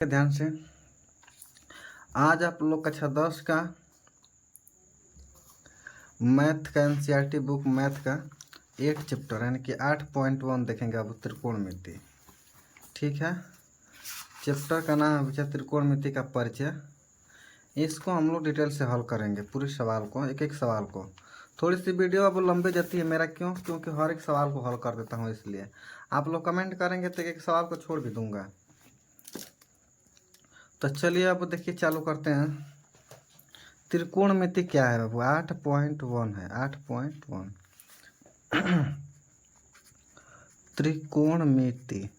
ध्यान से आज आप लोग कक्षा 10 का मैथ का एनसीईआरटी बुक मैथ का 8 चैप्टर यानी कि 8.1 देखेंगे अब त्रिकोणमिति। ठीक है, चैप्टर का नाम है बच्चा त्रिकोणमिति का परिचय। इसको हम लोग डिटेल से हल करेंगे, पूरे सवाल को, एक एक सवाल को। थोड़ी सी वीडियो अब लंबी जाती है मेरा, क्योंकि हर एक सवाल को हल कर देता हूँ, इसलिए आप लोग कमेंट करेंगे तो एक सवाल को छोड़ भी दूंगा। तो चलिए अब देखिए चालू करते हैं। त्रिकोणमिति क्या है बाबू? 8.1 है, 8.1 त्रिकोणमिति।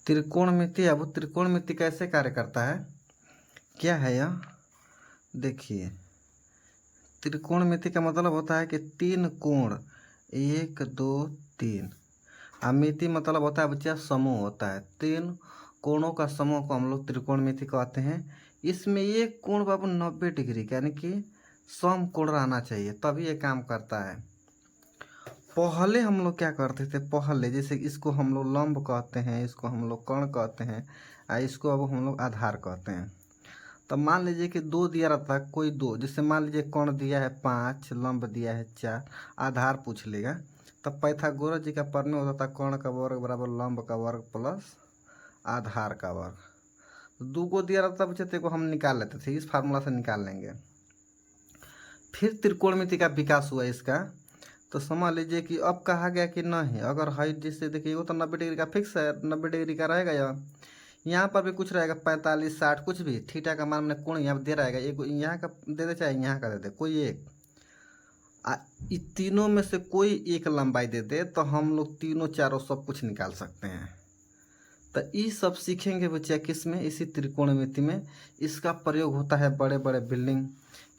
त्रिकोणमिति अब त्रिकोणमिति कैसे कार्य करता है, क्या है यह? देखिए, त्रिकोणमिति का मतलब होता है कि तीन कोण, 1 2 3। मिति मतलब होता है बच्चा समूह होता है, तीन कोणों का समूह को हम लोग त्रिकोणमिति कहते हैं। इसमें एक कोण बाबू 90 डिग्री का यानी कि सम कोण रहना चाहिए, तभी ये काम करता है। पहले हम लोग क्या करते थे, पहले जैसे इसको हम लोग लंब कहते हैं, इसको हम लोग कर्ण कहते हैं, और इसको अब हम लोग आधार कहते हैं। तो मान लीजिए कि दो दिया रहता है, कोई दो, जैसे मान लीजिए कर्ण दिया है 5, लंब दिया है 4, आधार पूछ लेगा। तब पाइथागोरस जी का प्रमेय होता था कर्ण का वर्ग बराबर लंब का वर्ग प्लस आधार का वर्ग। दो को दिया रहता बच्चे तो को हम निकाल लेते थे, इस फार्मूला से निकाल लेंगे। फिर त्रिकोणमिति का विकास हुआ इसका, तो समझ लीजिए कि अब कहा गया कि नहीं, अगर हाइट जिससे देखिए वो तो 90 डिग्री का फिक्स है, 90 डिग्री का रहेगा। यहाँ पर भी कुछ रहेगा 45 60 कुछ भी, थीटा का मान मैंने कोण यहाँ दे रहेगा, एक यहाँ का दे दे चाहे यहाँ का दे दे, कोई एक। इन तीनों में से कोई एक लंबाई दे दे तो हम लोग तीनों चारों सब कुछ निकाल सकते हैं। तो ये सब सीखेंगे बच्चे किस में, इसी त्रिकोणमिति में। इसका प्रयोग होता है बड़े बड़े बिल्डिंग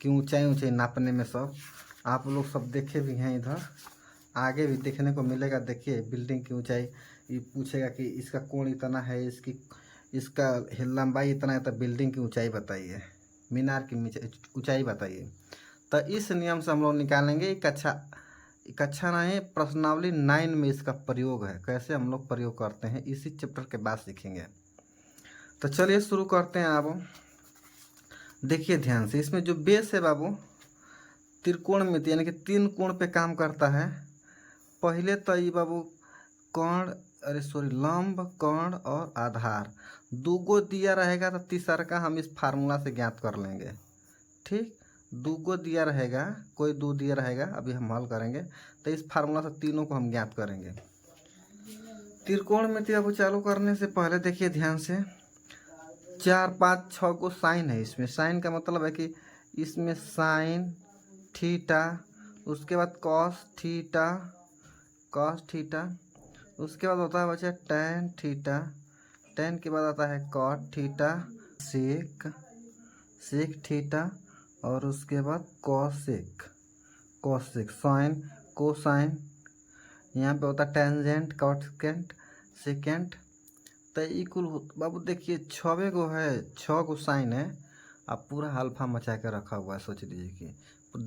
की ऊंचाई नापने में। सब आप लोग सब देखे भी हैं, इधर आगे भी देखने को मिलेगा। देखिए बिल्डिंग की ऊंचाई, ये पूछेगा कि इसका कोण इतना है, इसका लंबाई इतना है, तो बिल्डिंग की ऊंचाई बताइए, मीनार की ऊंचाई बताइए। तो इस नियम से हम लोग निकालेंगे। कक्षा नहीं, प्रश्नावली 9 में इसका प्रयोग है, कैसे हम लोग प्रयोग करते हैं इसी चैप्टर के बाद सीखेंगे। तो चलिए शुरू करते हैं। अब देखिए ध्यान से, इसमें जो बेस है बाबू त्रिकोणमिति यानी कि तीन कोण पे काम करता है। पहले तो ये बाबू लंब कर्ण और आधार दूगो दिया रहेगा, तो तीसरा का हम इस फार्मूला से ज्ञात कर लेंगे। ठीक, दूगो दिया रहेगा, कोई दो दिया रहेगा, अभी हम हल करेंगे, तो इस फार्मूला से तीनों को हम ज्ञात करेंगे। त्रिकोणमिति अब चालू करने से पहले देखिए ध्यान से, 4 5 6 को साइन है। इसमें साइन का मतलब है कि इसमें साइन थीटा, उसके बाद कॉस थीटा, उसके बाद होता है बच्चा टैन थीटा, टैन के बाद आता है कॉट थीटा, सेक थीटा, और उसके बाद कॉसेक, साइन कोसाइन, यहाँ पे होता है टेंजेंट कॉटसेकेंट सेकेंड। तो इक्वल बाबू देखिए 6 को है, 6 को साइन है, अब पूरा अल्फा मचा के रखा हुआ है। सोच लीजिए कि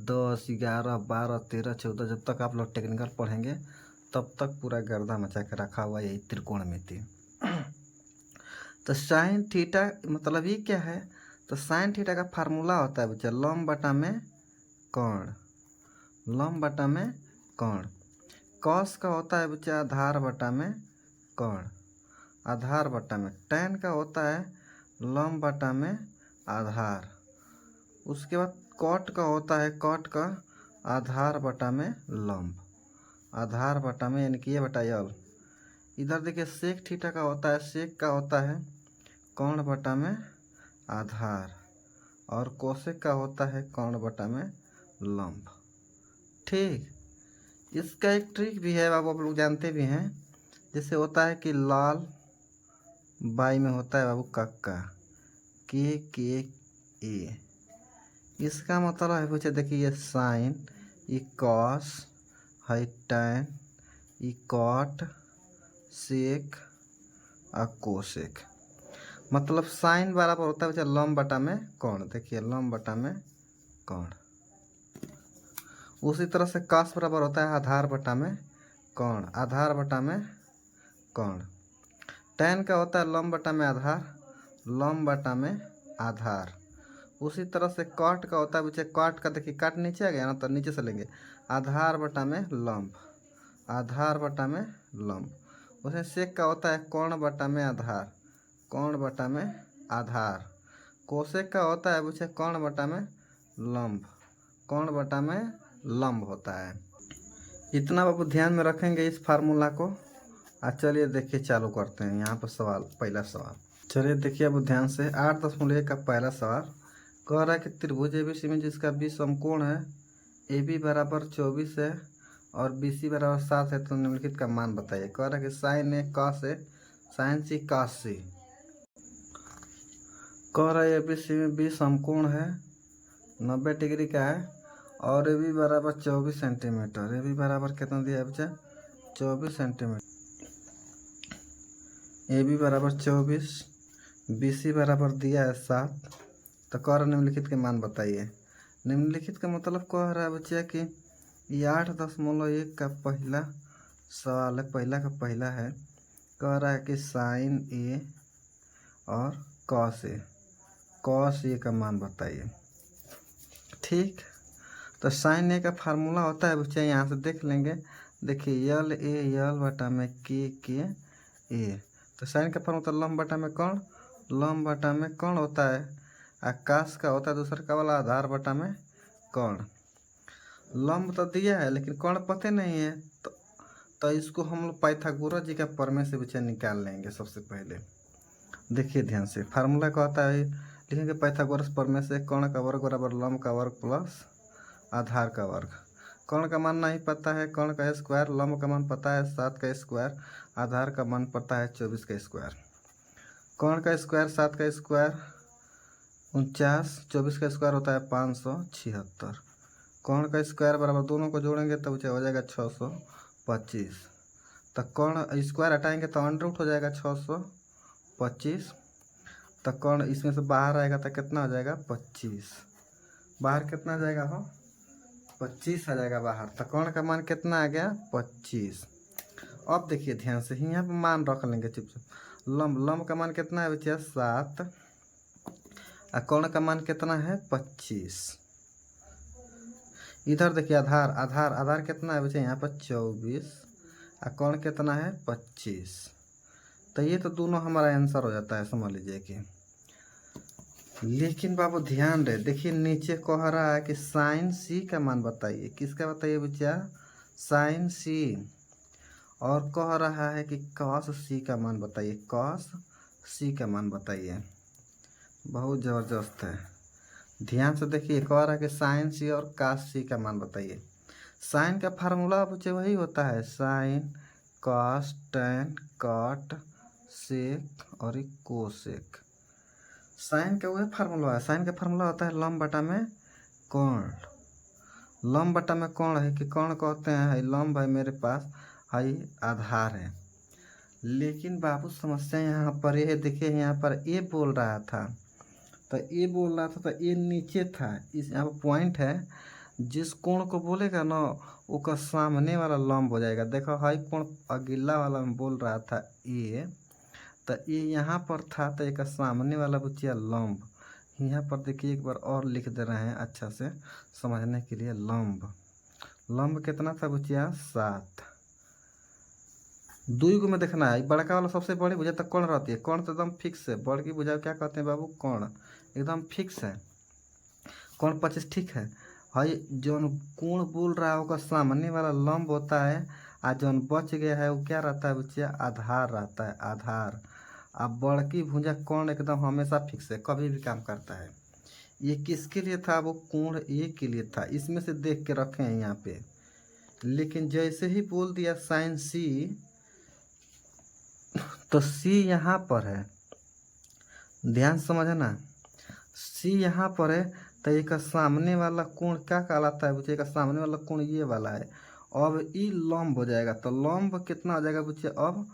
10 11 12 13 14, जब तक आप लोग टेक्निकल पढ़ेंगे तब तक पूरा गर्दा मचा के रखा हुआ है यही त्रिकोणमिति। तो साइन थीटा मतलब ये क्या है, तो साइन थीटा का फार्मूला होता है बच्चा लंब बटा में कर्ण, लंब बटा में कर्ण। कॉस का होता है बच्चा आधार बटा में कर्ण, आधार बटा में। टैन का होता है लंब बटा में आधार। उसके बाद कॉट का होता है कॉट का आधार बटा में लंब, आधार बटा में यानी कि ये बटा यल। इधर देखिए सेक थीटा का होता है, सेक का होता है कर्ण बटा में आधार, और कोसेक का होता है कर्ण बटा में लंब। ठीक, इसका एक ट्रिक भी है बाबू, आप लोग जानते भी हैं। जैसे होता है कि लाल बाई में होता है बाबू कक्का, के ए, इसका मतलब है बच्चे देखिए ये साइन, ये कॉस है, टैन, ये कॉट, सेक और कोसेक। मतलब साइन बराबर होता है बच्चा लंब बटा में कर्ण। देखिए लंब बटा में कर्ण। उसी तरह से कॉस बराबर होता है आधार बटा में कर्ण, आधार बटा में कर्ण। tan का होता है लंब बटा में आधार, लंब बटा में आधार। उसी तरह से cot का होता है बच्चे, cot का देखिए काट नीचे आ गया ना, तो नीचे से लेंगे आधार बटा में लंब, आधार बटा में लंब। उसे sec का होता है कोण बटा में आधार, कोण बटा में आधार। कोसेक का होता है बच्चे कोण बटा में लंब, कोण बटा में लंब होता है। इतना बाबू ध्यान में रखेंगे इस फार्मूला को। चलिए देखिए चालू करते हैं यहाँ पर सवाल, पहला सवाल। चलिए देखिए अब ध्यान से 8.1 का पहला सवाल कह रहा है कि त्रिभुज एबीसी में जिसका 20 समकोण है, AB बराबर 24 है और BC बराबर 7 है, तो निम्नलिखित का मान बताइए। कह रहा है कि sin A cos A sin C cos C। कह रहा है एबीसी में 20 समकोण है, 90 डिग्री का है और AB बराबर 24 सेंटीमीटर। AB बराबर कितना दिया है बच्चा? 24 सेंटीमीटर। AB बराबर 24, BC बराबर दिया है 7, तो कह रहा निम्नलिखित के मान बताइए। निम्नलिखित का मतलब कह रहा है बच्चा कि ये 8.1 का पहला सवाल है, पहला का पहला है। कह रहा है कि sin A और cos A, cos A का मान बताइए। ठीक, तो sin A का फार्मूला होता है बच्चे, यहाँ से देख लेंगे। देखिए यल ए यल बटा में के ए, तो sin का फार्मूला तो लंब बटा में कोण, लंब बटा में कोण होता है। आकाश का होता है दूसरा का वाला आधार बटा में कोण। लंब तो दिया है लेकिन कोण पते नहीं है, तो इसको हम लोग पाइथागोरस जी का प्रमेय से बच्चे निकाल लेंगे सबसे पहले। देखिए ध्यान से फार्मूला का होता है, लिखेंगे पाइथागोरस प्रमेय से कोण का वर्ग बराबर लंब का वर्ग प्लस आधार का वर्ग। कोण का मान नहीं पता है, कोण का स्क्वायर, लंब का मान पता है 7 का स्क्वायर, आधार का मान पता है 24 का स्क्वायर। कोण का स्क्वायर 7 का स्क्वायर 49, 24 का स्क्वायर होता है 576। कोण का स्क्वायर बराबर दोनों को जोड़ेंगे तो हो जाएगा 625। तो कोण स्क्वायर हटाएंगे तो अंडर रूट हो जाएगा 625। तो कोण इसमें से बाहर आएगा तो कितना हो जाएगा 25। बाहर कितना आ जाएगा हो 25 आ जाएगा बाहर। तो कोण का मान कितना आ गया 25। अब देखिए ध्यान से यहाँ पर मान रख लेंगे चुपचाप। लंब का मान कितना है बच्चा 7 और कोण का मान कितना है 25। इधर देखिए आधार कितना है बच्चा यहाँ पर 24 और कोण कितना है 25। तो ये तो दोनों हमारा आंसर हो जाता है, समझ लीजिए कि। लेकिन बाबू ध्यान रहे, देखिए नीचे कह रहा है कि साइन सी का मान बताइए। किसका बताइए बच्चा? साइन सी। और कह रहा है कि कॉस सी का मान बताइए, कॉस सी का मान बताइए। बहुत ज़बरदस्त है, ध्यान से देखिए। कह रहा है कि साइन सी और कॉस सी का मान बताइए। साइन का फार्मूला बच्चे वही होता है, sine cos tan cot sec और कोसेक। साइन का वही फार्मूला है। साइन का फार्मूला होता है लंब बटा में कोण। लंब बटा में कोण है कि कोण कहते हैं लंब है मेरे पास, है आधार है। लेकिन बाबू समस्या यहाँ पर ये देखिए, यहाँ पर ए बोल रहा था, तो ए बोल रहा था तो ए नीचे था। इस यहाँ पर पॉइंट है, जिस कोण को बोलेगा ना उसका सामने वाला लंब हो जाएगा। देखो हाई कोण अगिला वाला में बोल रहा था ए, तो ये यहाँ पर था तो एक सामने वाला बच्चिया लंब। यहाँ पर देखिए एक बार और लिख दे रहे हैं अच्छा से समझने के लिए। लंब कितना था बच्चिया 7। दुई को में देखना है, बड़का वाला सबसे बड़ी भुजा तक कोण रहती है। कोण तो एकदम फिक्स है, बड़की भुजा क्या कहते हैं बाबू? कोण एकदम फिक्स है। कोण 25 ठीक है। हाई जौन कोण बोल रहा है उसका सामने वाला लंब होता है, और जौन बच गया है वो क्या रहता है बच्चिया? आधार रहता है, आधार। अब बड़की भुजा कोण एकदम हमेशा फिक्स है, कभी भी काम करता है। ये किसके लिए था? वो कोण ए के लिए था। इसमें से देख के रखे हैं यहाँ पे। लेकिन जैसे ही बोल दिया साइन सी, तो सी यहाँ पर है, ध्यान समझना। सी यहाँ पर है तो एक सामने वाला कोण क्या कहलाता है बच्चे? एक सामने वाला कोण ये वाला है। अब ई लंब हो जाएगा, तो लंब कितना हो जाएगा बच्चे? अब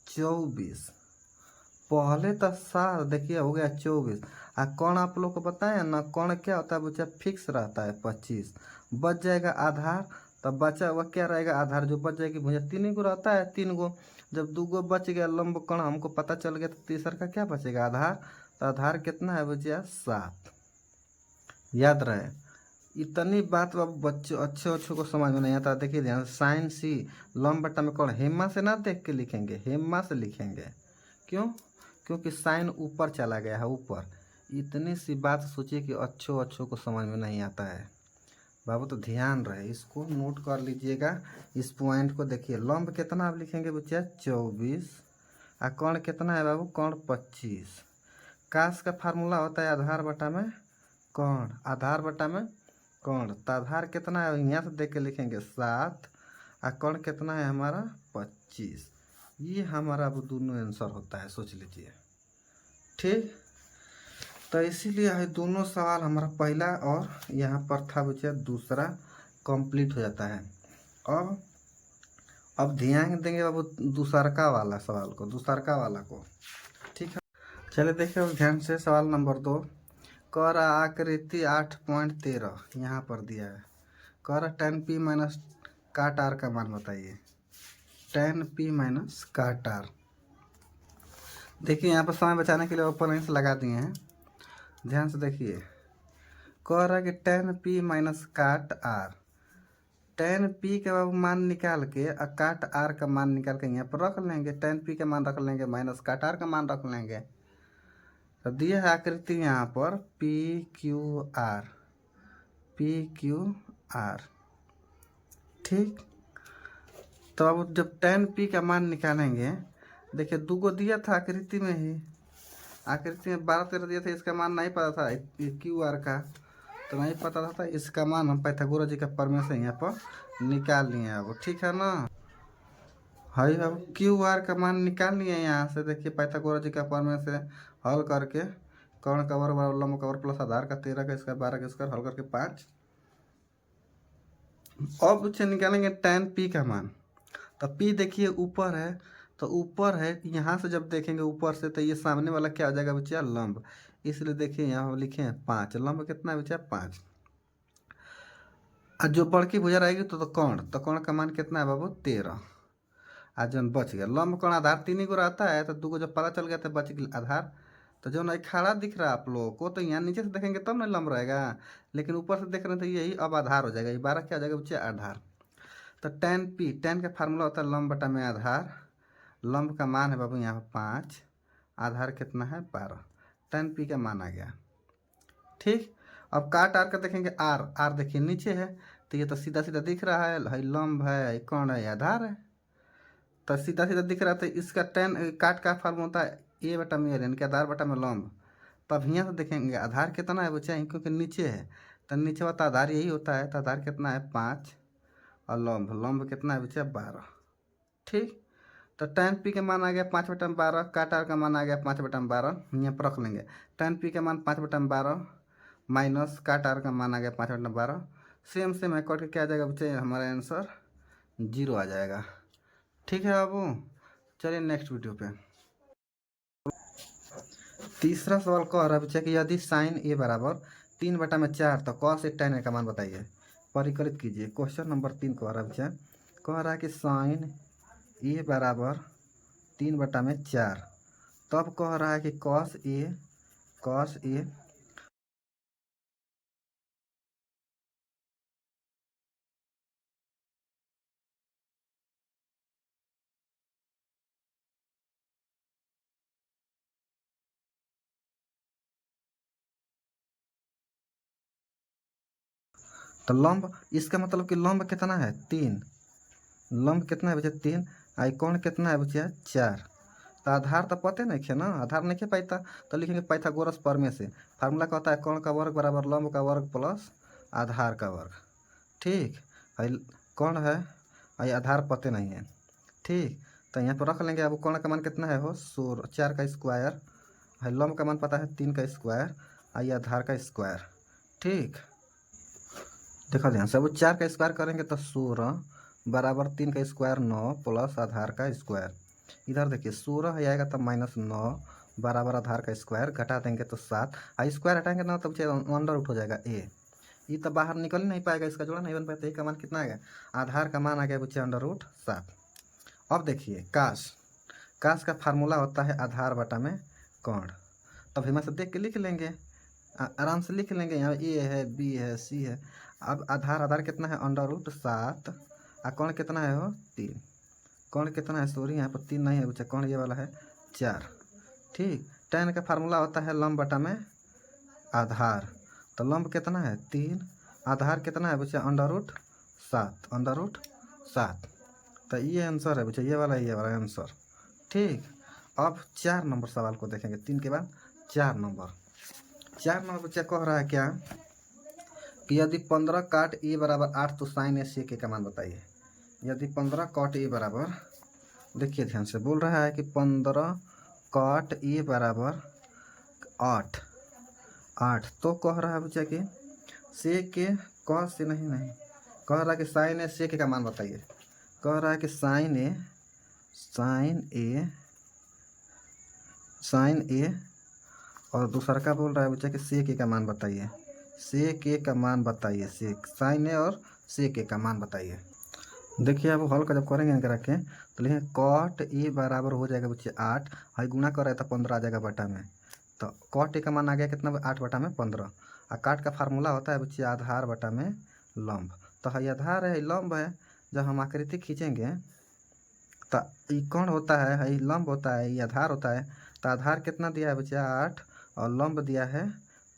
24। पहले तो 7 देखिए हो गया 24। और कोण आप लोग को बताया ना, कोण क्या होता है बच्चा? फिक्स रहता है 25। बच जाएगा आधार, तब बचा हुआ क्या रहेगा? आधार जो बच जाएगी भुजा 3 गो रहता है, 3 गो। जब दूगो बच गया लंब कोण हमको पता चल गया, तो तीसरा का क्या बचेगा, आधार। तो आधार कितना है बच्चा, 7। याद रहे, इतनी बात अब बच्चों अच्छे अच्छों को समझ में नहीं आता। देखिए ध्यान, साइन सी लंब बटा में कोण, हेमा से ना देख के लिखेंगे, हेमा से लिखेंगे। क्यों, क्योंकि साइन ऊपर चला गया है, ऊपर। इतनी सी बात सोचिए कि अच्छों अच्छों को समझ में नहीं आता है बाबू, तो ध्यान रहे, इसको नोट कर लीजिएगा। इस पॉइंट को देखिए, लंब कितना आप लिखेंगे बच्चा, 24। और कोण कितना है बाबू, कोण 25। काश का फार्मूला होता है आधार बटा में कोण, आधार बटा में कोण। तो आधार कितना है यहाँ से देख के लिखेंगे 7, और कोण कितना है हमारा 25। ये हमारा अब दोनों आंसर होता है, सोच लीजिए। ठीक, तो इसीलिए है दोनों सवाल हमारा पहला और यहाँ पर था बच्चा दूसरा कंप्लीट हो जाता है। अब ध्यान देंगे बाबू दूसरका वाला सवाल को, दूसरका वाला को। ठीक है, चलिए देखिए ध्यान से, सवाल नंबर 2। कह रहा आकृति 8.13 यहाँ पर दिया है। कह रहा tan p माइनस काट r का मान बताइए। tan p माइनस काट r, देखिए यहाँ पर समय बचाने के लिए ओपन से लगा दिए हैं, ध्यान से देखिए। कह रहा है कि tan p माइनस काट r, tan p के मान निकाल के और काट r का मान निकाल के यहाँ पर रख लेंगे। tan p का मान रख लेंगे, माइनस काट r का मान रख लेंगे। तो दिया है आकृति यहाँ पर पी क्यू आर। ठीक, तो अब जब tan p का मान निकालेंगे, देखिए दूगो दिया था आकृति में ही, आकृति में 12-13 दिया था, इसका मान नहीं पता था क्यू आर का, तो नहीं पता था, इसका मान हम पाइथागोरस जी का प्रमेय से यहाँ पर निकाल लिए अब। ठीक है ना, हाई अब क्यू आर का मान निकाल लिए यहाँ से। देखिए पाइथागोरस जी का प्रमेय से हल करके, कर्ण का वर्ग बराबर लंब का वर्ग प्लस आधार का 13 का स्क्वायर 12 का स्क्वायर, हल करके 5। अब उसे निकालेंगे tan p का मान। तो p देखिए ऊपर है, तो ऊपर है, यहाँ से जब देखेंगे ऊपर से, तो ये सामने वाला क्या हो जाएगा बच्चा, लंब। इसलिए देखिए यहाँ लिखे हैं 5, लंब कितना है बच्चा, 5। और जो बड़की भुजा रहेगी तो कोण का मान कितना है बाबू, 13। आज जौन बच गया लंब कोण आधार 3 गो रहता है, तो 2 गो जब पता चल गया तो बच गया आधार। तो जो नहीं खड़ा दिख रहा है आप लोगों को, तो यहाँ नीचे से देखेंगे तब ना लंब रहेगा, लेकिन ऊपर से देख रहे हैं तो यही अब आधार हो जाएगा। ये 12 क्या हो जाएगा बच्चे, आधार। तो tan का फार्मूला होता है लंब बटा में आधार। लंब का मान है बाबू यहाँ 5, आधार कितना है 12, tan p का मान आ गया। ठीक, अब काट आर का देखेंगे, आर देखिए नीचे है, तो ये तो सीधा सीधा दिख रहा है, लंब है, कोण है, आधार है, तो सीधा सीधा दिख रहा था। इसका tan काट का फार्मूला होता है ए बटा में यानी कि आधार बटा में लंब। तब यहाँ से देखेंगे आधार कितना है बच्चा, क्योंकि नीचे है, तो नीचे वाला आधार यही होता है, तो आधार कितना है 5, और लंब कितना है बच्चा 12। ठीक, तो tan p का मान आ गया 5/12, काट आर का मान आ गया 5/12, यहाँ पर रख लेंगे। tan p का मान 5/12 माइनस काट आर का मान आ गया 5/12, सेम सेम है, कट के क्या आ जाएगा बच्चे, हमारा आंसर 0 आ जाएगा। ठीक है बाबू, चलिए नेक्स्ट वीडियो पे। तीसरा सवाल कह रहा है बच्चा कि यदि साइन ए बराबर 3/4, तो cos ए tan ए का मान बताइए, परिकलित कीजिए। क्वेश्चन नंबर 3 कह रहा है बच्चा, कह रहा है कि साइन ए बराबर 3/4, तब कह रहा है कि cos ए तो लंब, इसका मतलब कि लंब कितना है 3, लंब कितना है बच्चा 3, आई कोण कितना है बच्चा 4। तो आधार तो पते नहीं खे ना, आधार नहीं खे पाइता, तो लिखेंगे पाइथागोरस प्रमेय से। फार्मूला कहता है कोण का वर्ग बराबर लंब का वर्ग प्लस आधार का वर्ग। ठीक, है कोण है, आई आधार पते नहीं है। ठीक, तो यहाँ पर रख लेंगे। अब कोण का मान कितना है हो 16, 4 का स्क्वायर, है लंब का मान पता है 3 का स्क्वायर, आई आधार का स्क्वायर। ठीक, देखो ध्यान से, अब 4 का स्क्वायर करेंगे तो 16 बराबर 3 का स्क्वायर 9 प्लस आधार का स्क्वायर। इधर देखिए 16 है आएगा तब -9 बराबर आधार का स्क्वायर, घटा देंगे तो 7, स्क्वायर हटाएंगे ना तब अंडर रूट हो जाएगा ए। ये तो बाहर निकल नहीं पाएगा, इसका जोड़ा नहीं बन पाता। ए का मान कितना आ गया, आधार का मान आ गया बच्चे अंडर रूट 7। अब देखिए काश काश का फार्मूला होता है आधार बटा में कोण। तब हम से देख के लिख लेंगे, आराम से लिख लेंगे। यहाँ ए है, बी है, सी है। अब आधार कितना है √7 और कोण कितना है हो 3। कोण कितना है, सॉरी यहाँ पर 3 नहीं है बच्चा, कोण ये वाला है 4। ठीक, tan का फार्मूला होता है लंब बटा में आधार। तो लंब कितना है 3, आधार कितना है बच्चा √7। तो ये आंसर है बच्चा, ये वाला आंसर। ठीक, अब 4 नंबर सवाल को देखेंगे। 3 के बाद 4 नंबर बच्चा कह रहा है क्या कि यदि 15 काट ए बराबर 8 तो साइन ए सेक ए का मान बताइए। यदि 15 काट ए बराबर, देखिए ध्यान से, बोल रहा है कि 15 काट ए बराबर 8 तो कह रहा है बच्चा कि सेक ए क से नहीं कह रहा है कि साइन ए सेक ए का मान बताइए। कह रहा है कि साइन ए और दूसरा का बोल रहा है बच्चा कि सेक ए का मान बताइए। सेक ए का मान बताइए, साइन ए और सेक ए का मान बताइए। देखिए अब हल का जब करेंगे इनके रखें तो लिखें कॉट ए बराबर हो जाएगा बच्चे 8, हाई गुना कर रहा था 15 आ जाएगा बटा में। तो कॉट ए का मान आ गया कितना 8 बटा में 15। और काट का फार्मूला होता है बच्चे आधार बटा में लंब। तो हाई आधार है, लंब है। जब हम आकृति खींचेंगे तो ये कौन होता है, हाई लंब होता है, ये आधार होता है। तो आधार कितना दिया है बच्चे 8 और लंब दिया है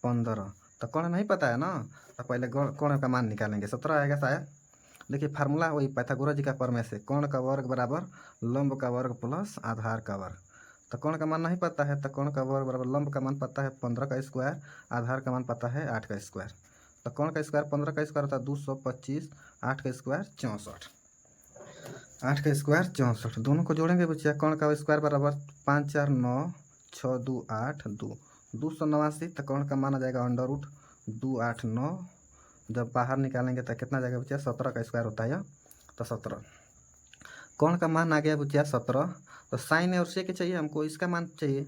15। तो कौन नहीं पता है ना, तो पहले कौन का मान निकालेंगे, 17 आएगा शायद। देखिए फार्मूला वही पाइथागोरस जी का प्रमेय से, कोण का वर्ग बराबर लंब का वर्ग प्लस आधार का वर्ग। तो कोण का मान नहीं पता है, तो कोण का वर्ग बराबर लंब का मान पता है 15 का स्क्वायर, आधार का मान पता है 8 का स्क्वायर। तो कोण का स्क्वायर 15 का स्क्वायर होता है 225, 8 का स्क्वायर 64। 8 का स्क्वायर 64, दोनों को जोड़ेंगे बच्चा। कोण का स्क्वायर बराबर 5 4 9 6 2 8 2 289। तो कोण का मान आ जाएगा √289। जब बाहर निकालेंगे तो कितना जाएगा बच्चा, 17 का स्क्वायर होता है यह। तो 17 कोण का मान आ गया बच्चा 17। तो साइन और सेक चाहिए हमको, इसका मान चाहिए।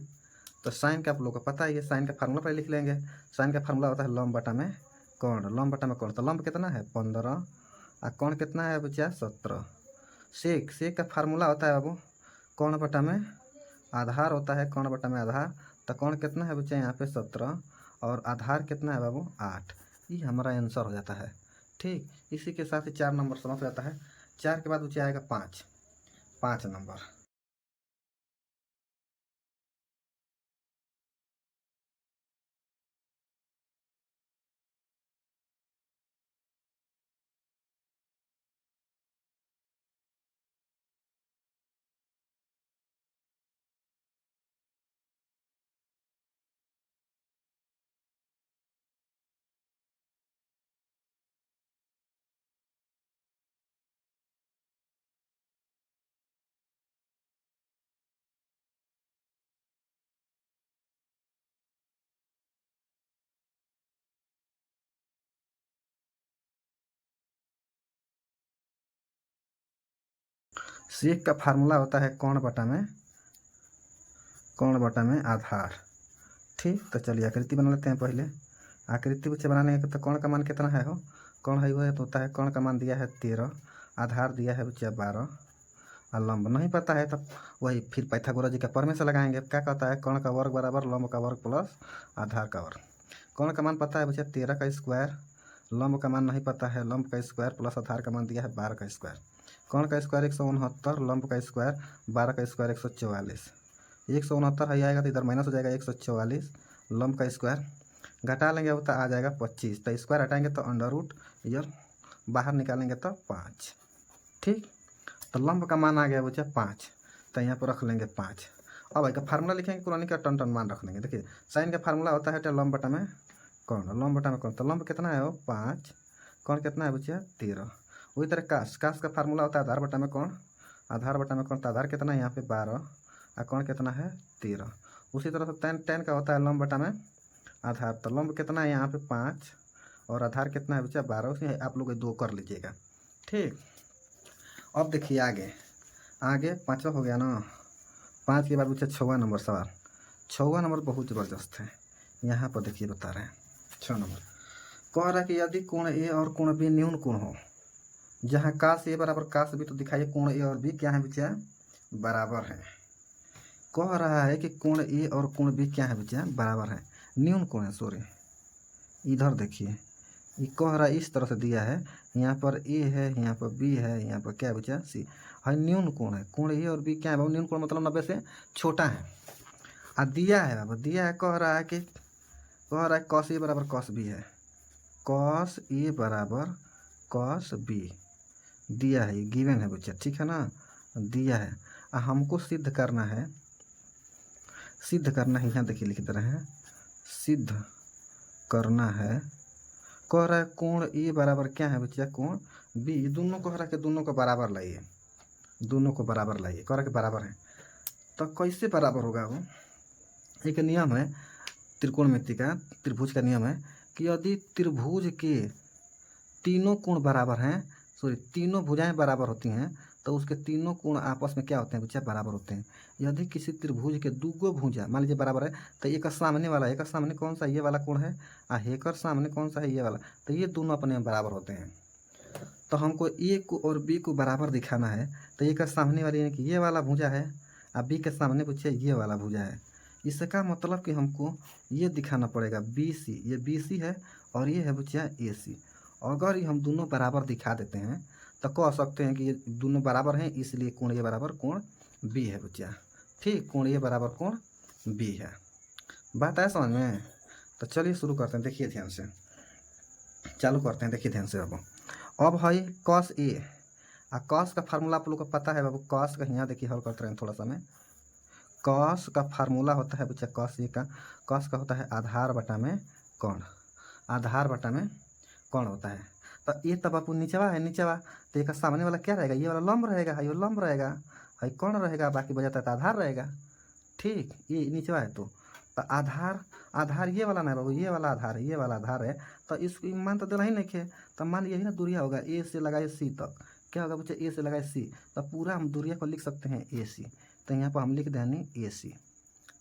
तो साइन का आप लोग को पता है, साइन का फार्मूला पर लिख लेंगे। साइन का फार्मूला होता है लंब बटा में कोण, लंब बटा में कोण। तो लंब कितना है 15 और कोण कितना है बच्चा 17। सेक का फार्मूला होता है बाबू कोण बटा में आधार होता है, कोण बटा में आधार। तो कोण कितना है बच्चा यहाँ पे 17 और आधार कितना है बाबू 8। ये हमारा आंसर हो जाता है। ठीक, इसी के साथ ही 4 नंबर समाप्त हो जाता है। 4 के बाद बच्चे आएगा 5 नंबर। सेक का फार्मूला होता है कोण बटा में आधार। ठीक, तो चलिए आकृति बना लेते हैं। पहले आकृति बच्चे बनाने का, तो कोण का मान कितना है हो, कोण है वो तो होता है, कोण का मान दिया है 13, आधार दिया है बच्चा 12 और लंब नहीं पता है। तब वही फिर पाइथागोरस जी का प्रमेय से लगाएंगे। क्या कहता है, कोण का वर्ग बराबर लंब का वर्ग प्लस आधार का वर्ग। कोण का मान पता है बच्चा 13 का स्क्वायर, लंब का मान नहीं पता है, लंब का स्क्वायर प्लस आधार का मान दिया है 12 का स्क्वायर। कोण का स्क्वायर 169, लंब का स्क्वायर 12 का स्क्वायर 144। 169 है आएगा तो इधर माइनस हो जाएगा 144, लंब का स्क्वायर घटा लेंगे वो तो आ जाएगा 25। तो स्क्वायर हटाएंगे तो अंडर रूट, इधर बाहर निकालेंगे तो 5। ठीक, तो लंब का मान आ गया बच्चा 5। तो यहाँ पर रख लेंगे 5। अब इसका फार्मूला लिखेंगे, कुरानी का टन मान रख लेंगे। देखिए साइन का फार्मूला होता है लंब बटा में कोण, लंब बटा में कोण। तो लंब कितना है वो 5, कोण कितना है बच्चा 13। वही तरह काश का फार्मूला होता है आधार बटा में कोण, आधार बटा में कोण। तो आधार कितना है यहाँ पे 12 और कोण कितना है 13। उसी तरह से tan का होता है लंब बटा में आधार। तो लंब कितना है यहाँ पे 5 और आधार कितना है बच्चा 12। उसमें आप लोग 2 कर लीजिएगा। ठीक, अब देखिए आगे 5वां हो गया ना। 5 के बाद बच्चा 6वां नंबर सवाल। 6वां नंबर बहुत ज़बरदस्त है। यहाँ पर देखिए बता रहे हैं 6 नंबर कह रहा है कि यदि कोण ए और कोण बी न्यून कोण हो, जहाँ काश ए बराबर काश बी, तो दिखाइए कोण ए और बी क्या है बच्चा बराबर है। कह रहा है कि कोण ए और कोण बी क्या है बच्चा, बराबर है, न्यून कोण है, सॉरी इधर देखिए, ये कह रहा है इस तरह से दिया है, यहाँ पर ए है, यहाँ पर बी है, यहाँ पर क्या है बच्चा, सी है, न्यून कोण है, कोण ए और बी क्या है बाबू, न्यून कोण मतलब 90 से छोटा है। और दिया है बाबू, दिया है, कह रहा है कि कॉस ए बराबर कॉस बी है, कॉस ए बराबर कॉस बी दिया है, ये गिवन है बच्चा, ठीक है ना, दिया है। हमको सिद्ध करना है, यहाँ देखिए लिख दे रहे हैं, सिद्ध करना है, कह रहा है कोण ए बराबर क्या है बच्चा, कोण बी, दोनों कह रहा है कि दोनों को बराबर लाइए, दोनों को बराबर लाइए, कह रहा है कि बराबर है। तो कैसे बराबर होगा वो, एक नियम है त्रिकोणमिति का, त्रिभुज का नियम है कि यदि त्रिभुज के तीनों कोण बराबर हैं, सॉरी तीनों भुजाएं बराबर होती हैं, तो उसके तीनों कोण आपस में क्या होते हैं बच्चा, बराबर होते हैं। यदि किसी त्रिभुज के दूगो भुजा मान लीजिए बराबर है, तो एक सामने वाला, एक सामने कौन सा, ये वाला कोण है, एक सामने कौन सा है, ये वाला, तो ये दोनों अपने में बराबर होते हैं। तो हमको ए को और बी को बराबर दिखाना है, तो एक सामने वाली यानी कि ये वाला भुजा है, और बी के सामने बच्चा ये वाला भुजा है। इसका मतलब कि हमको ये दिखाना पड़ेगा बी सी, ये बी सी है और ये है बच्चा ए सी। अगर ये हम दोनों बराबर दिखा देते हैं तो कह सकते हैं कि ये दोनों बराबर हैं, इसलिए कोण ए बराबर कोण बी है बच्चा, ठीक, कोण ए बराबर कोण बी है। बात आया समझ में? तो चलिए शुरू करते हैं, देखिए ध्यान से, चालू करते हैं, देखिए ध्यान से। अब है कॉस ए, कॉस का फार्मूला आप लोग को पता है बाबू, कॉस का यहाँ देखिए हल करते हैं थोड़ा सा में, कॉस का फार्मूला होता है बच्चा, कॉस ए का, कॉस का होता है आधार बटा में कोण, आधार बटा में कोण होता है। तो ये तब आपको नीचवा है, नीचवा, तो एक सामने वाला क्या रहेगा, ये वाला लंब रहेगा, ये लंब रहेगा, है कोण रहेगा, बाकी बजाता है तो आधार रहेगा, ठीक, ये नीचवा है। तो आधार, आधार ये वाला ना बाबू, ये वाला आधार है, ये वाला आधार है, तो इसको मान तो देना ही नहीं है, तो मान यही ना दूरिया होगा, ए से लगाए सी तक, क्या होगा बच्चा, ए से लगाए सी, तो पूरा हम दूरिया को लिख सकते हैं ए सी, तो यहाँ पर हम लिख देंगे ए सी,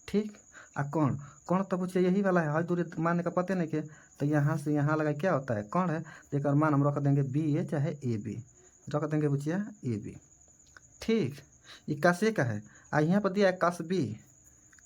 ठीक। कोण, कोण तो बच्चा यही वाला है, हर दूरी मानने का पता नहीं के, तो यहाँ से यहाँ लगा क्या होता है, कोण है, तो एक मान हम रख देंगे बी ए चाहे ए बी, रख देंगे बच्चा ए बी, ठीक। ये काश ए का है, यहाँ पर दिया है काश बी,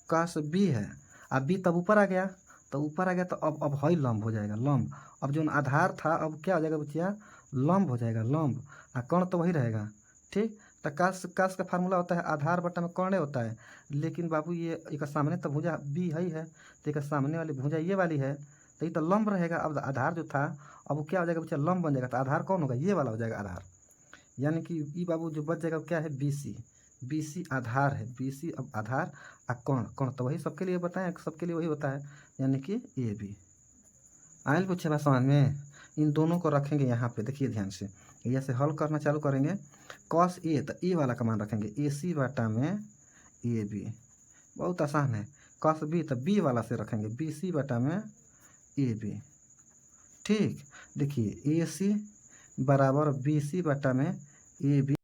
काश बी है, बी तब ऊपर आ गया, तो ऊपर आ गया, तो अब है लंब हो जाएगा, लंब, अब जो आधार था अब क्या हो जाएगा बच्चा, लंब हो जाएगा, लंब, कोण तो वही रहेगा, ठीक। तो काश, काश का फार्मूला होता है आधार बटा में कोण होता है, लेकिन बाबू ये एक सामने तो भुजा बी है ही है, तो एक सामने वाली भुजा ये वाली है, तो ये तो लंब रहेगा, अब आधार जो था अब वो क्या हो जाएगा बच्चा, लंब बन जाएगा, तो आधार कौन होगा, ये वाला हो जाएगा आधार, यानी कि ये बाबू जो बच जाएगा क्या है, बी सी, बी सी आधार है, बी सी अब आधार, कोण, कोण तो वही सबके लिए बताएं, सबके लिए वही होता है, यानी कि ए बी। आयल पूछे बस समझ में, इन दोनों को रखेंगे यहाँ पे, देखिए ध्यान से, यहाँ से हल करना चालू करेंगे, कॉस ए, तो ए वाला का मान रखेंगे ए सी बटा में ए बी, बहुत आसान है, कॉस बी तो बी वाला से रखेंगे बी सी बटा में ए बी, ठीक। देखिए ए सी बराबर बी सी बटा में ए बी,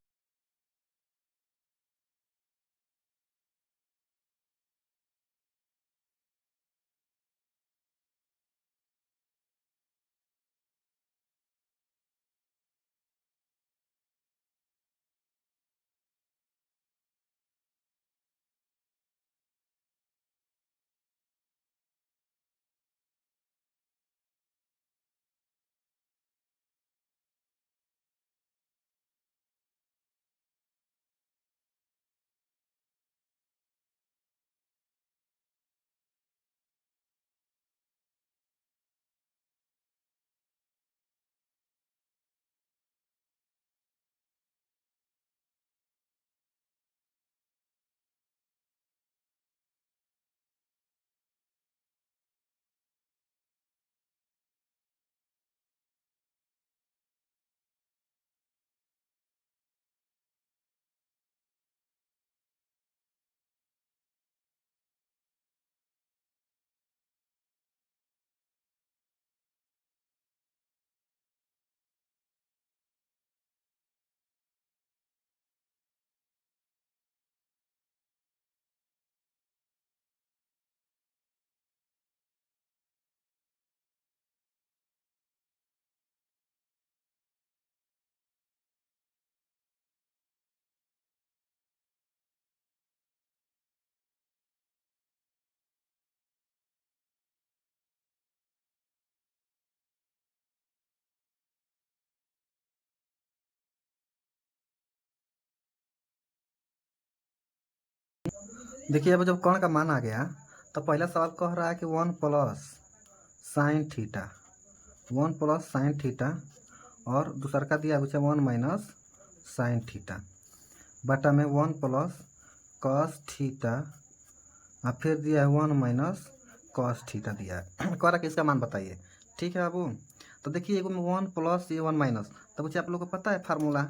देखिए अब जब कर्ण का मान आ गया तो पहला सवाल कह रहा है कि 1 plus sine theta, 1 plus sine theta, और दूसरा का दिया बच्चा 1 माइनस साइन थीटा बटा में 1 प्लस कॉस थीटा, और फिर दिया है 1 माइनस कॉस थीटा दिया है। कह रहा कि इसका मान बताइए। ठीक है बाबू, तो देखिए एगो में 1 प्लस ये 1 माइनस, तो बच्चे आप लोगों को पता है फार्मूला,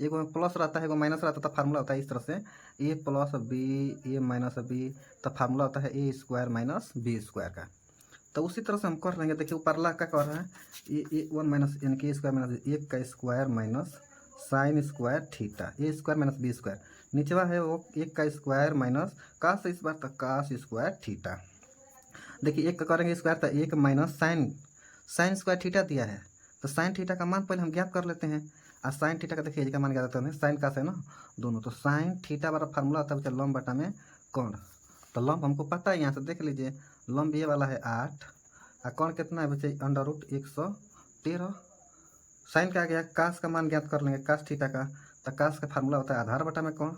एगो में प्लस रहता है एगो माइनस रहता है, तो फार्मूला होता है इस तरह से ए प्लस बी ए माइनस बी, तो फार्मूला होता है ए स्क्वायर माइनस बी स्क्वायर का। तो उसी तरह से हम कर लेंगे। देखिए ऊपरला क्या कर रहा है, ए 1 माइनस यानी कि ए स्क्वायर माइनस एक का square minus sine square theta, A square minus B square, नीचवा है वो एक का स्क्वायर माइनस कास इस बार तक कास स्क्वायर थीटा। देखिए एक का करेंगे स्क्वायर, तो एक minus sine sine square theta दिया है, तो साइन थीटा का मान पहले हम ज्ञात कर लेते हैं। और साइन थीटा का देखिए का मान ज्ञात करते हैं, साइन का से ना दोनों, तो साइन थीटा वाला फार्मूला होता है लंब बटा में कोण। तो लंब हमको पता है, यहाँ से देख लीजिए लंब ये वाला है 8, और कोण कितना है बच्चे √113। साइन का आ गया, कास का मान ज्ञात कर लेंगे, कास थीटा का, तो कास का फार्मूला होता है आधार बटा में कोण,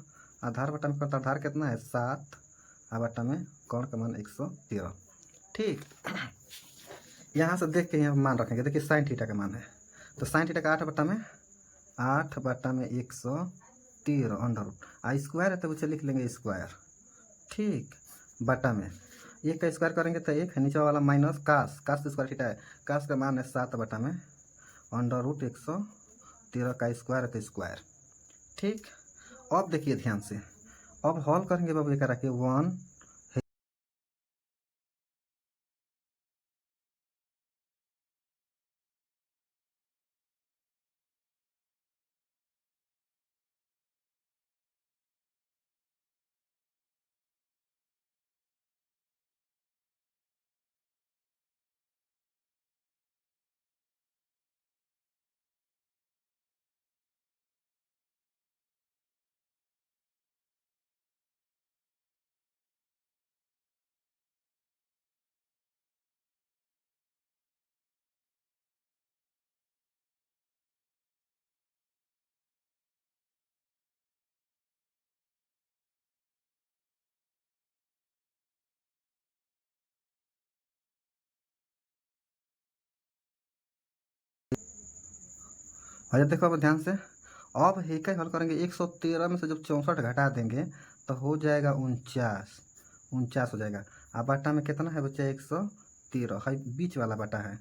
आधार बटा में कोण, तो आधार कितना है 7, और बटा में कोण का मान 113। ठीक, यहाँ से देख के यहाँ मान रखेंगे। देखिए साइन थीटा का मान है, तो साइन थीटा का 8 बटा में 113 अंडर रूट, स्क्वायर है तो उसे लिख लेंगे स्क्वायर। ठीक, बटा में एक का स्क्वायर करेंगे तो एक, नीचे वाला minus cos, cos square theta है, कास का मान है 7 बटा में √113 का स्क्वायर है तो स्क्वायर। ठीक, अब देखिए ध्यान से, अब हॉल करेंगे बाबू ये करा के 1 अच्छा देखो अब ध्यान से, अब हे का हल करेंगे 113 में से जब 64 घटा देंगे तो हो जाएगा 49 हो जाएगा। अब बटा में कितना है बच्चा 113 है, बीच वाला बटा है।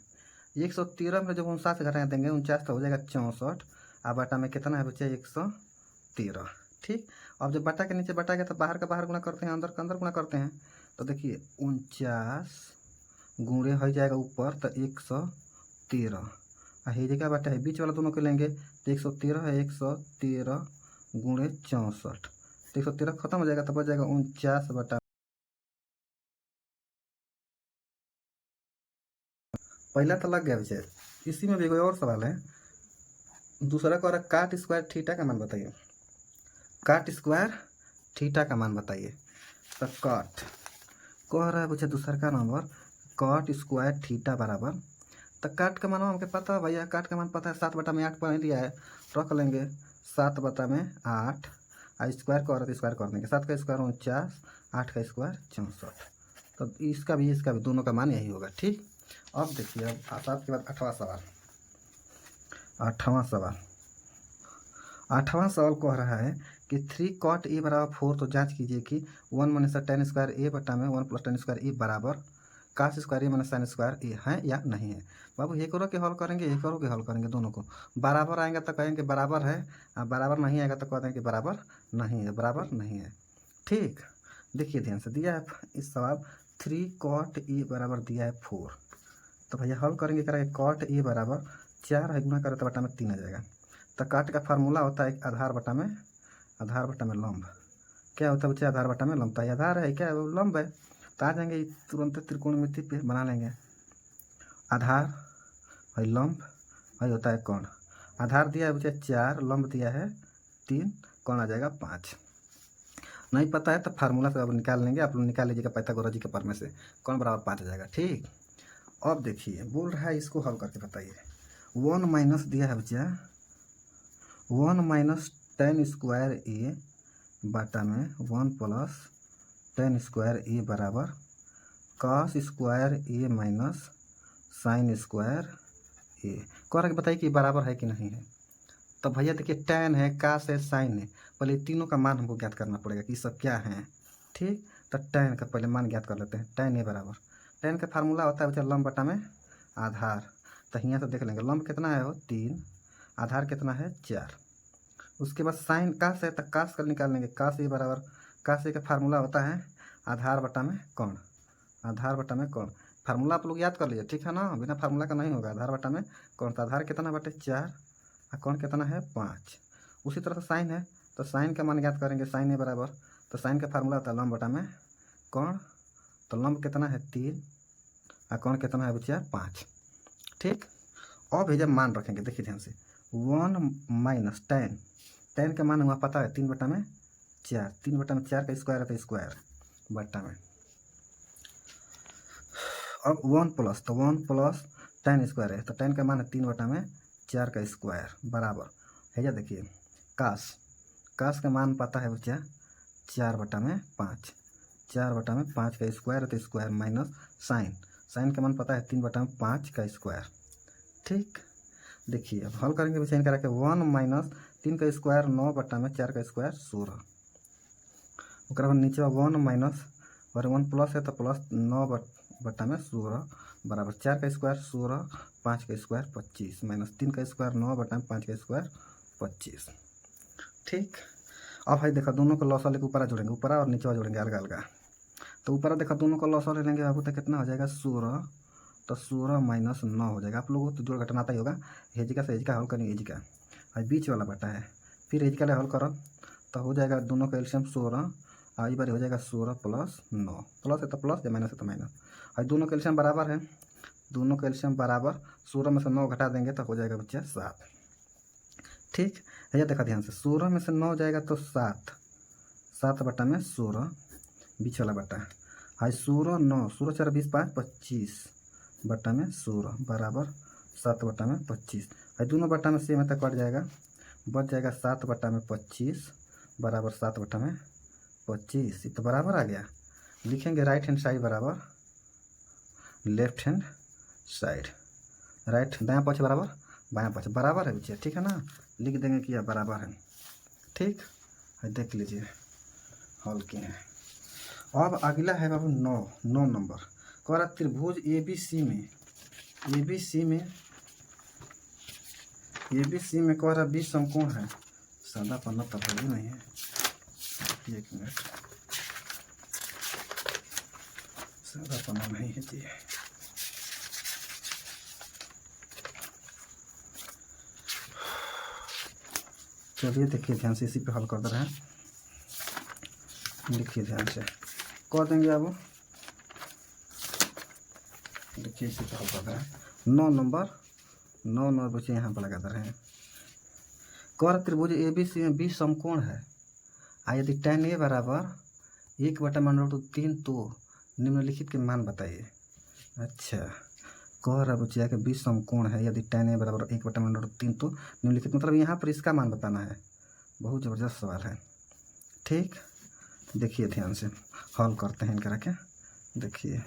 113 में जब 49 घटा देंगे 49 तो हो जाएगा 64, अब बटा में कितना है बच्चा 113। ठीक, अब जब बटा के नीचे बटा गया तो बाहर का बाहर गुणा करते हैं, अंदर का अंदर गुणा करते हैं, तो देखिए 49 गुणे हो जाएगा ऊपर तो 113, हे जगह बटा है बीच वाला दोनों को लेंगे तो 113 है, 113 गुणे 64, तो 113 खत्म हो जाएगा तो बच जाएगा 49 बटा। पहला तो लग गया विषय। इसी में भी कोई और सवाल है, दूसरा कह रहा है काट स्क्वायर थीटा का मान बताइए, काट स्क्वायर थीटा का मान बताइए। तो काट कह रहा है बच्चा दूसरा का नंबर काट स्क्वायर थीटा बराबर, तो काट का मान हमको पता है भैया, काट का मान पता है 7 बटा में 8 पॉइंट दिया है, रख लेंगे 7 बटा में 8, स्क्वायर कर स्क्वायर कर देंगे, 7 का स्क्वायर 49, 8 का स्क्वायर 64, तो इसका भी दोनों का मान यही होगा। ठीक, अब देखिए अब 7 के बाद 8वां सवाल, 8वां सवाल कह रहा है कि 3 cot a बराबर 4, तो जांच कीजिए कि 1 माइनस tan स्क्वायर ए बटा में 1 प्लस tan स्क्वायर ए बराबर कास स्क्वायर ए माइनस साइन स्क्वायर ए है या नहीं है। बाबू ये करो के हल करेंगे, ये करो के हल करेंगे, दोनों को बराबर आएगा तो कहेंगे बराबर है, बराबर नहीं आएगा तो कह देंगे बराबर नहीं है, बराबर नहीं है। ठीक, देखिए ध्यान से दिया है इस सवाल 3 cot a बराबर दिया है 4, तो भैया हल करेंगे करेंगे cot a बराबर 4 है, गुना करें तो बटा में 3 आ जाएगा। तो काट का फार्मूला होता है आधार बटा में लंब, क्या होता है बच्चे आधार बटा में लंब, तो आधार है क्या लंब है, तो आ जाएंगे तुरंत त्रिकोणमिति पे बना लेंगे। आधार है लंब है होता है कोण, आधार दिया है बच्चे 4, लंब दिया है 3, कोण आ जाएगा 5। नहीं पता है तो फार्मूला से अब निकाल लेंगे, आप लोग निकाल लीजिएगा पाइथागोरस जी के प्रमेय से, कोण बराबर 5 आ जाएगा। ठीक, अब देखिए बोल रहा है इसको हल करके बताइए। 1 माइनस दिया है बच्चा 1 माइनस tan स्क्वायर ए बटा में 1 प्लस टेन स्क्वायर ए बराबर कॉस स्क्वायर ए माइनस साइन स्क्वायर ए। कह रहा कि बताइए कि बराबर है कि नहीं है। तो भैया देखिए टेन है, कास है, साइन है, पहले तीनों का मान हमको ज्ञात करना पड़ेगा कि सब क्या है। ठीक, तो टेन का पहले मान ज्ञात कर लेते हैं। टेन ए बराबर, टेन का फार्मूला होता है बच्चा लंब बटा में आधार। तो यहाँ से देख लेंगे लंब कितना है वो 3, आधार कितना है 4। उसके बाद साइन कास है तो कास कर निकाल लेंगे। कास ए बराबर, कास ए का फार्मूला होता है आधार बटा में कोण, आधार बटा में कोण। फार्मूला आप लोग याद कर लीजिए, ठीक है ना, बिना फार्मूला का नहीं होगा। आधार बटा में कोण, तो आधार कितना बटे 4 और कोण कितना है 5। उसी तरह से साइन है तो साइन का मान ज्ञात करेंगे। साइन ए बराबर, तो साइन का फार्मूला होता है लंब बटा में कोण, तो लंब कितना है 3 और कोण कितना है बच्चा 5। ठीक, अब ये जब मान रखेंगे देखिए ध्यान से 1 माइनस टेन, टेन का मान हुआ पता है 3 बटा में 4, 3 बटा में 4 का स्क्वायर है तो स्क्वायर बटा में। अब 1 प्लस, तो 1 प्लस टेन स्क्वायर है तो टेन का मान है 3 बटा में 4 का स्क्वायर बराबर है। या देखिए कास, कास का मान पता है बच्चा 4 बटा में 5, 4 बटा में 5 का स्क्वायर है तो स्क्वायर माइनस साइन, साइन का मान पता है 3 बटा में 5 का स्क्वायर। ठीक, देखिए अब हल करेंगे बच्चा इनका रखे 1 माइनस 3 का स्क्वायर 9 बटा में 4 का स्क्वायर 16। उसके बाद नीचे 1 माइनस और 1 प्लस है तो प्लस 9 बटा में 16 बराबर 4 का स्क्वायर 16, 5 का स्क्वायर 25 माइनस 3 का स्क्वायर 9 बटा में 5 का स्क्वायर 25। ठीक, अब भाई देखा दोनों को लॉस लेके ऊपर जोड़ेंगे, ऊपर और नीचे जोड़ेंगे अलग अलग। तो ऊपर देखा दोनों को लॉस ले लेंगे बाबू तो कितना हो जाएगा 16, तो 16 माइनस 9 हो जाएगा। आप लोगों को तो जोड़ घटाना आता ही होगा। हेजिका से हेजिका हल करेंगे, हेजिका और बीच वाला बटा है, फिर हेजिका ले हल करो तो हो जाएगा दोनों का एलसीएम 16 और इस बार हो जाएगा 16 प्लस 9, प्लस है तो प्लस या माइनस है तो माइनस। और दोनों का एलसीएम बराबर है, दोनों का एलसीएम बराबर 16 में से 9 घटा देंगे तो हो जाएगा बच्चा 7। ठीक है, यह देखा ध्यान से 16 में से 9 जाएगा तो 7, 7 बटा में 16 बीच वाला बटा है 16 9, 16 4 20 5 25 बटा में 16 बराबर 7 बटा में 25। और दोनों बटा में सेम है तो कट जाएगा, बच जाएगा 7 बटा में 25 बराबर 7 बटा में 25। ये तो बराबर आ गया। लिखेंगे राइट हैंड साइड बराबर लेफ्ट हैंड साइड, राइट दायां पक्ष बराबर बायां पक्ष बराबर है बच्चे, ठीक है ना, लिख देंगे कि यह बराबर है। ठीक है, देख लीजिए हल किए हैं। अब अगला है बाबू 9 नंबर। कह रहा त्रिभुज ABC में कह रहा 20 समकोण है। सादा पन्ना तो भी नहीं है, एक मिनट, सादा पन्ना नहीं है जी। चलिए देखिए ध्यान से, इसी पे हल कर दे रहे हैं। लिखिए ध्यान से, कर देंगे अब, देखिए इसी पे हल कर दे रहे हैं। 9 नंबर बच्चे यहाँ पर लगा दे रहे हैं। कर त्रिभुज ABC में 20 समकोण है। यदि tan A बराबर 1 बटा √3 तो निम्नलिखित के मान बताइए। अच्छा, कह रहा बच्चा कि 20 समकोण है, यदि tan A बराबर 1 बटा √3 तो निम्नलिखित, मतलब यहाँ पर इसका मान बताना है। बहुत ज़बरदस्त सवाल है। ठीक, देखिए ध्यान से हल करते हैं इनका रखें। देखिए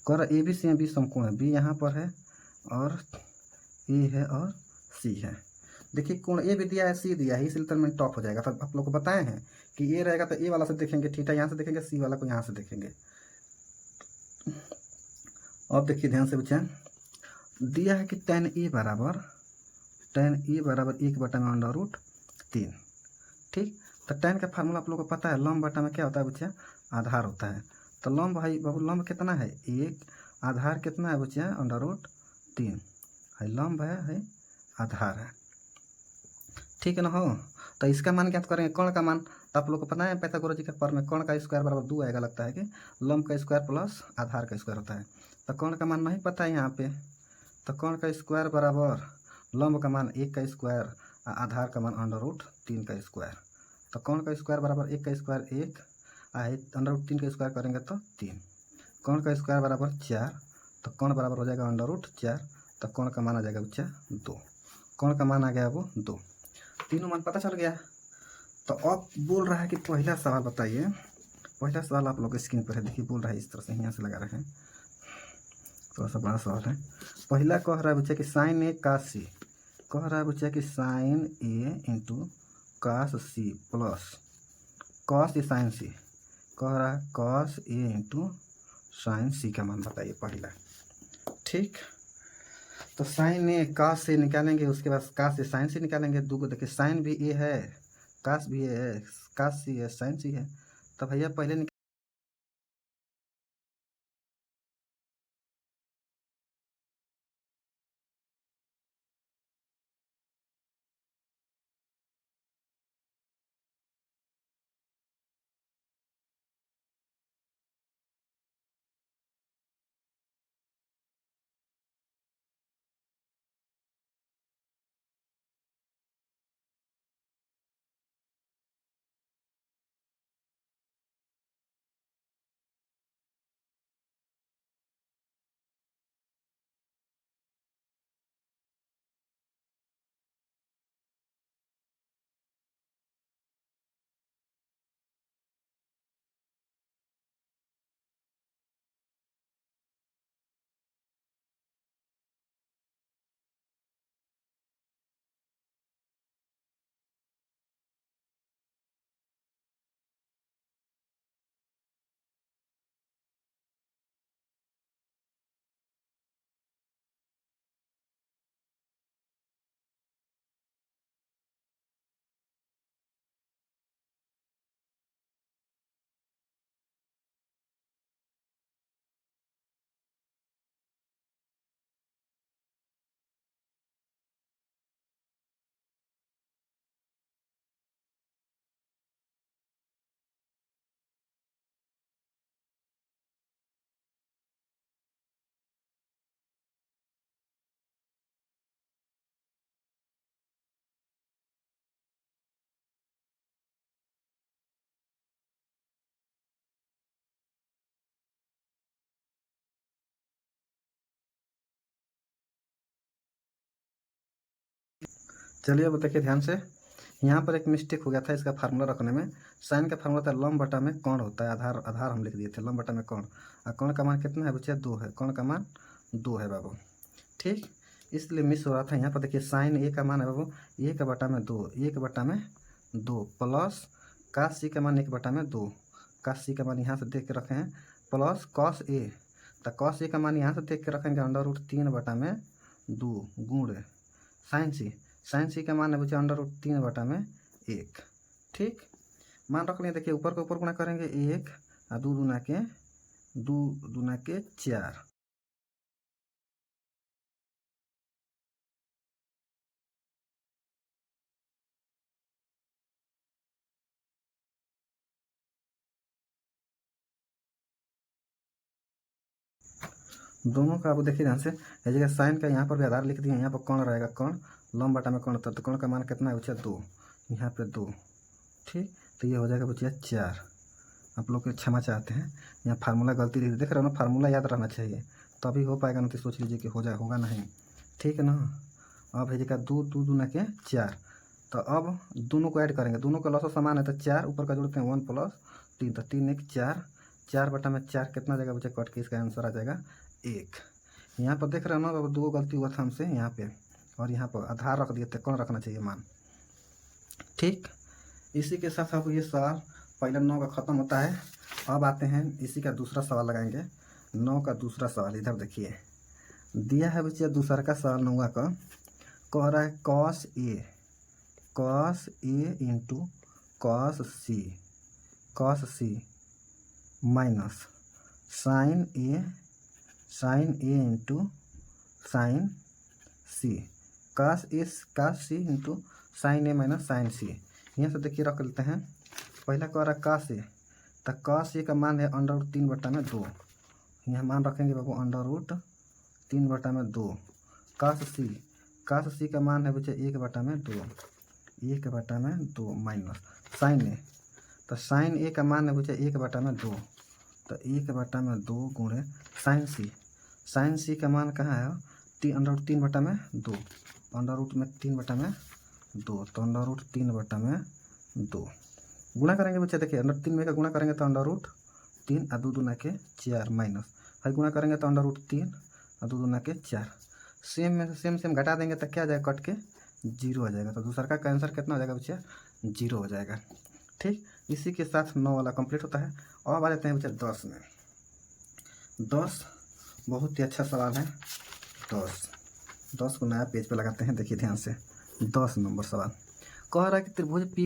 कर ABC में 20 समकोण है, B यहाँ पर है और A है और C है। देखिए कोण A भी दिया है, C दिया है, इसलिए तो में टॉप हो जाएगा। तो आप लोग को बताए हैं कि A रहेगा तो A वाला से देखेंगे, थीटा यहाँ से देखेंगे, C वाला को यहाँ से देखेंगे। अब देखिए ध्यान से बच्चा, दिया है कि tan A बराबर 1 बटा में √3। ठीक, तो tan का फार्मूला आप लोग को पता है, लंब बटा में क्या होता है बच्चा आधार होता है। तो लंब भाई बाबू लंब कितना है 1, आधार कितना है बच्चा √3 है, लंब है आधार है। ठीक है ना। हो तो इसका मान ज्ञात करेंगे, कोण का मान। तो आप लोग को पता है पाइथागोरस के पर में कोण का स्क्वायर बराबर 2 आएगा, लगता है कि लंब का स्क्वायर प्लस आधार का स्क्वायर होता है। तो कोण का मान नहीं पता है यहाँ पे, तो कोण का स्क्वायर बराबर लंब का मान 1 का स्क्वायर, आधार का मान √3 का स्क्वायर। तो कोण का स्क्वायर बराबर 1 का स्क्वायर 1 √3 का स्क्वायर करेंगे तो 3। कोण का स्क्वायर बराबर 4, तो कोण बराबर हो जाएगा √4, तो कोण का मान आ जाएगा बच्चा 2। कोण का मान आ गया वो 2। तीनों मान पता चल गया। तो अब बोल रहा है कि पहला सवाल बताइए। पहला सवाल आप लोग स्क्रीन पर है, देखिए बोल रहा है इस तरह से, यहाँ से लगा रहे हैं, थोड़ा सा बड़ा सवाल है। पहला कह रहा है बच्चा कि साइन ए कास सी, कह रहा है बच्चा कि sine A into cos C plus cos A sine C, कह रहा है cos A into sine C का मान बताइए पहला। ठीक, तो साइन ए कास से निकालेंगे, उसके बाद कास से साइन से निकालेंगे। दो को देखिए साइन भी ए है, कास भी है, कास सी है, साइन सी है। तो भैया पहले चलिए अब देखिए ध्यान से, यहाँ पर एक मिस्टेक हो गया था इसका फार्मूला रखने में। साइन का फार्मूला था लंब बटा में कौन होता है, आधार आधार हम लिख दिए थे, लंब बटा में कौन, और कौन का मान कितना है बच्चा 2 है, कौन का मान 2 है बाबू। ठीक, इसलिए मिस हो रहा था। यहाँ पर देखिए साइन ए का मान है बाबू 1 बटा में 2, 1 बटा में 2 प्लस कास सी का मान 1 बटा में 2, कास सी का मान यहाँ से देख के रखे हैं, प्लस कॉस ए, तो कॉस ए का मान यहाँ से देख के रखेंगे √3 बटा में 2 गुण साइन सी, साइन सी का मान है बच्चा √3 बटा में 1। ठीक, मान रख लें, देखिए ऊपर के ऊपर गुणा करेंगे 1 और 2 दूना के 4। दोनों का आप देखिए ध्यान से, इस जगह साइन का यहाँ पर भी आधार लिख दिया, यहाँ पर कौन रहेगा, कौन लंब बटा में कौन होता है, तो कौन का मान कितना है बच्चा 2, यहाँ पे 2। ठीक, तो ये हो जाएगा बच्चा 4। आप लोग के क्षमा चाहते हैं, यहाँ फार्मूला गलती देख रहे हो ना, फार्मूला याद रहना चाहिए तभी हो पाएगा, ना तो सोच लीजिए कि हो जाए, होगा नहीं। ठीक है ना। अब है जगह 2 दूना के 4, तो अब दोनों को ऐड करेंगे, दोनों का लॉस समान है, तो 4 ऊपर का जोड़ते हैं 1 + 3, तो 3 1 4, 4 बटा में 4 कितना जाएगा बच्चा कट के, इसका आंसर आ जाएगा 1। यहाँ पर देख रहे हो ना, 2 गलती हुआ था हमसे यहाँ पे, और यहाँ पर आधार रख दिए थे, कौन रखना चाहिए मान। ठीक, इसी के साथ अब ये सवाल पहला 9 का ख़त्म होता है। अब आते हैं इसी का दूसरा सवाल लगाएंगे, 9 का दूसरा सवाल। इधर देखिए दिया है बच्चा दूसरा का सवाल 9 का, कह रहा है cos A into cos C minus sign A into sine C, cos C into sine A minus sign सी। यहाँ से देखिए रख लेते हैं, पहला कह रहा है कास ए, तो कास ए का मान है √3 बटा में 2, यहाँ मान रखेंगे बाबू √3 बटा में 2। कास सी का मान है बच्चे 1 बटा में 2, 1 बटा में 2 माइनस साइन ए, तो साइन ए का मान है बच्चे 1 बटा में 2, तो 1 बटा में 2 गुणे साइन सी का मान कहाँ है, √3 बटा में 2, √3 बटा में 2, तो √3 बटा में 2 गुणा करेंगे बच्चा। देखिए अंडर 3 में का गुणा करेंगे तो अंडर रूट 3 और 2 दूना के 4 माइनस है गुणा करेंगे तो अंडर रूट 3 और 2 दूना के 4। सेम में से सेम घटा देंगे तो क्या आ जाएगा, कट के 0 आ जाएगा। तो दूसरा का आंसर कितना हो जाएगा बच्चा, 0 हो जाएगा। ठीक, इसी के साथ 9 वाला कंप्लीट होता है। और अब आ जाते हैं बच्चा 10 में। 10 बहुत ही अच्छा सवाल है। 10 को नया पेज पे लगाते हैं। देखिए ध्यान से 10 नंबर सवाल कह रहा है कि त्रिभुज